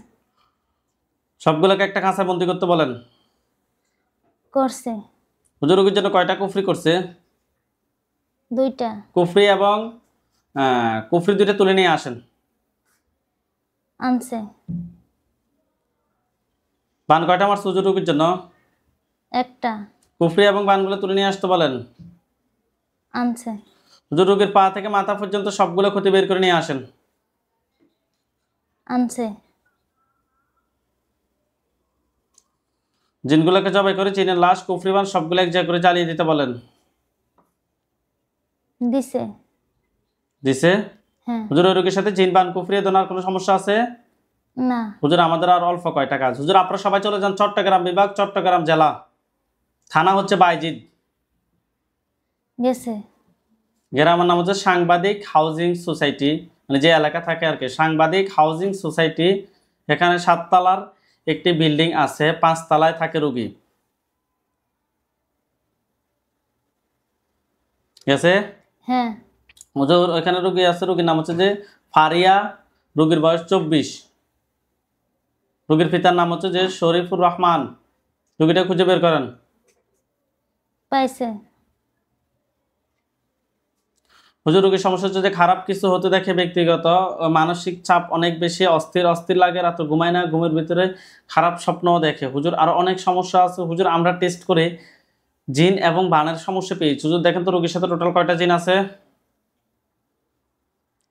সবগুলোকে একটা খাঁচায় বন্দি করতে বলেন। করছে। হুজুর রোগীর জন্য কয়টা কুফরি করছে? 2টা। কুফরি এবং কুফরি 2টা তুলে নিয়ে আসেন। আনছে। বান কয়টা মারছে হুজুর রোগীর জন্য? 1টা। কুফরি এবং বানগুলো তুলে নিয়ে আসতে বলেন। আনছে। হুজুর রোগীর পা থেকে মাথা পর্যন্ত সবগুলো ক্ষতি বের করে নিয়ে আসেন। আনছে। জিনগুলোকে জবাই করে জিনের লাশ, কুফরি বান সবগুলো এক জায়গায় করে জ্বালিয়ে দিতে বলেন। দিছে। দিছে? হ্যাঁ। হুজুর ওই রোগীর সাথে জিন বান কুফরি দোনার কোনো সমস্যা আছে? না। হুজুর আমাদের আর অল্প কয়টা কাজ। হুজুর আপনারা সবাই চলে যান চট্টগ্রাম বিভাগ, চট্টগ্রাম জেলা, থানা হচ্ছে বাইজিদ, গেছে। গ্রামের নাম হচ্ছে সাংবাদিক হাউজিং সোসাইটি, মানে যে এলাকা থাকে আর কি, সাংবাদিক হাউজিং সোসাইটি। এখানে 7 তলার একটি বিল্ডিং আছে, 5 তলায় থাকে রোগী। গেছে? হ্যাঁ। হুজুর ওইখানে রোগী আছে, রোগীর নাম হচ্ছে যে ফারিয়া, রোগীর বয়স 24, রোগীর পিতার নাম হচ্ছে যে শরীফুর রহমান। রোগীটা খুঁজে বের করেন। পাইছে। হুজুর রোগীর সমস্যা হচ্ছে যে খারাপ কিছু হতে দেখে ব্যক্তিগত মানসিক চাপ অনেক বেশি, অস্থির অস্থির লাগে, রাতে ঘুমায় না, ঘুমের ভিতরে খারাপ স্বপ্নও দেখে। হুজুর আরো অনেক সমস্যা আছে। হুজুর আমরা টেস্ট করে জিন এবং বানের সমস্যা পেয়েছি। হুজুর দেখেন তো রোগীর সাথে টোটাল কয়টা জিন আছে?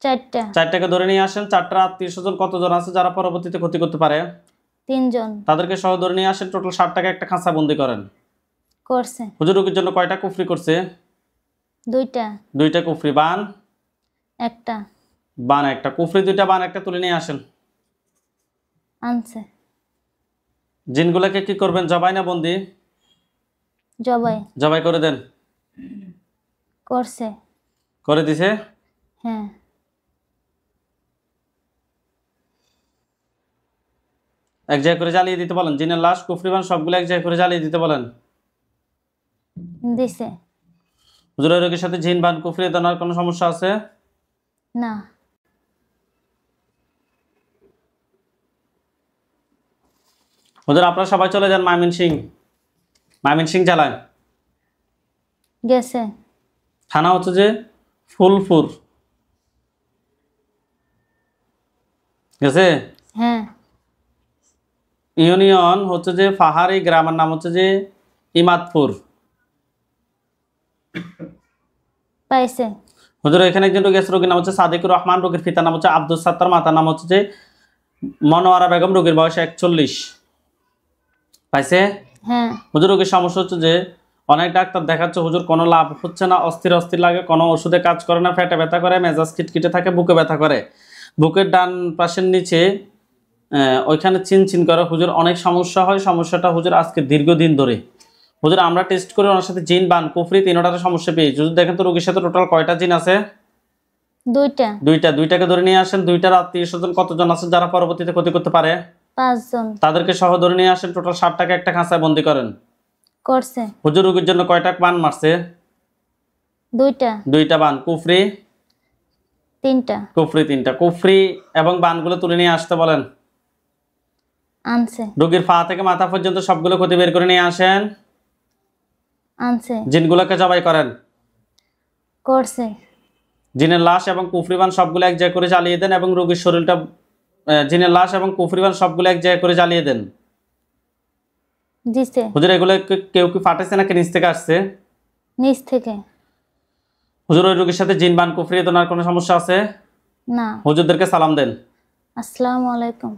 4টা। 4টাকে ধরে নিয়ে আসেন। 4টার আত্মীয় স্বজন কতজন আছে যারা পরবর্তীতে ক্ষতি করতে পারে? 3 জন। তাদেরকে সহ ধরে নিয়ে আসেন। টোটাল 60টাকে একটা খাঁচা বন্দি করেন। করছে। হুজুর রোগীর জন্য কয়টা কুফরি করছে? 2টা। 2টা কুফরি। বান? 1টা। বান 1টা। কুফরি 2টা, বান 1টা তুলে নিয়ে আসেন। আনছে। জিনগুলোকে কি করবেন? জবাই না বন্দি? জবাই। জবাই করে দেন। করছে। করে দিছে? হ্যাঁ। এক জায়গায় করে জ্বালিয়ে দিতে বলেন। জিনের লাশ, কুফরি বান সবগুলো এক জায়গায় করে জ্বালিয়ে দিতে বলেন। দিছে। হুজুর ওই রোগীর সাথে জিন বান কুফরি দানার কোনো সমস্যা আছে? না। হুজুর আপনারা সবাই চলে যান ময়মনসিংহ জেলায়, গেছে। থানা হচ্ছে যে ফুলপুর। গেছে? হ্যাঁ। ইউনিয়ন হচ্ছে যে পাহাড়ি, গ্রামের নাম হচ্ছে যে ইমাদপুর। পাইছে। হুজুর এখানে একজন রোগী আছে, রোগীর নাম হচ্ছে সাদিকুর রহমান, রোগীর পিতার নাম হচ্ছে আব্দুল সাত্তার, মাতার নাম হচ্ছে যে মনোয়ারা বেগম, রোগীর বয়স 41। পাইছে? হ্যাঁ। হুজুর রোগীর সমস্যা হচ্ছে যে অনেক ডাক্তার দেখাচ্ছে হুজুর, কোনো লাভ হচ্ছে না, অস্থির অস্থির লাগে, কোনো ওষুধে কাজ করে না, পেটে ব্যথা করে, মেজাজ খিটখিটে থাকে, বুকে ব্যথা করে, বুকের ডান পাশের নিচে ওইখানে চিনচিন করে। হুজুর অনেক সমস্যা হয়। সমস্যাটা হুজুর আজকে দীর্ঘদিন ধরে। হুজুর আমরা টেস্ট করে ওনার সাথে জিন বান কুফরি 3টার সমস্যা পেয়েছি। হুজুর দেখেন তো রোগীর সাথে টোটাল কয়টা জিন আছে? 2টা। 2টাকে ধরে নিয়ে আসেন। 2টার আত্মীয় স্বজন কতজন আছে যারা পরবর্তীতে ক্ষতি করতে পারে? 5 জন। তাদেরকে সহ ধরে নিয়ে আসেন। টোটাল 60টাকে একটা খাঁচায় বন্দি করেন। করছে। হুজুর রোগীর জন্য কয়টা বান মারছে? 2টা। 2টা বান। কুফরি? 3টা। কুফরি 3টা। কুফরি এবং বানগুলো তুলে নিয়ে আসতে বলেন। আনছে। রোগীর পা থেকে মাথা পর্যন্ত সবগুলো ক্ষতি বের করে নিয়ে আসেন। আনছে। জিনগুলোকে জবাই করেন। করছে। জিনের লাশ এবং কুফরিবান সবগুলো এক জায়গায় করে জ্বালিয়ে দেন এবং রোগীর শরীরটা জিনের লাশ এবং কুফরিবান সবগুলো এক জায়গায় করে জ্বালিয়ে দেন। দিছে। হুজুর এগুলো কেউ কি ফাটাইছে নাকি নিচ থেকে আসছে? নিচ থেকে। হুজুর ওই রোগীর সাথে জিন বান কুফরি দোনার কোনো সমস্যা আছে? না। হুজুরদেরকে সালাম দেন। আসসালামু আলাইকুম।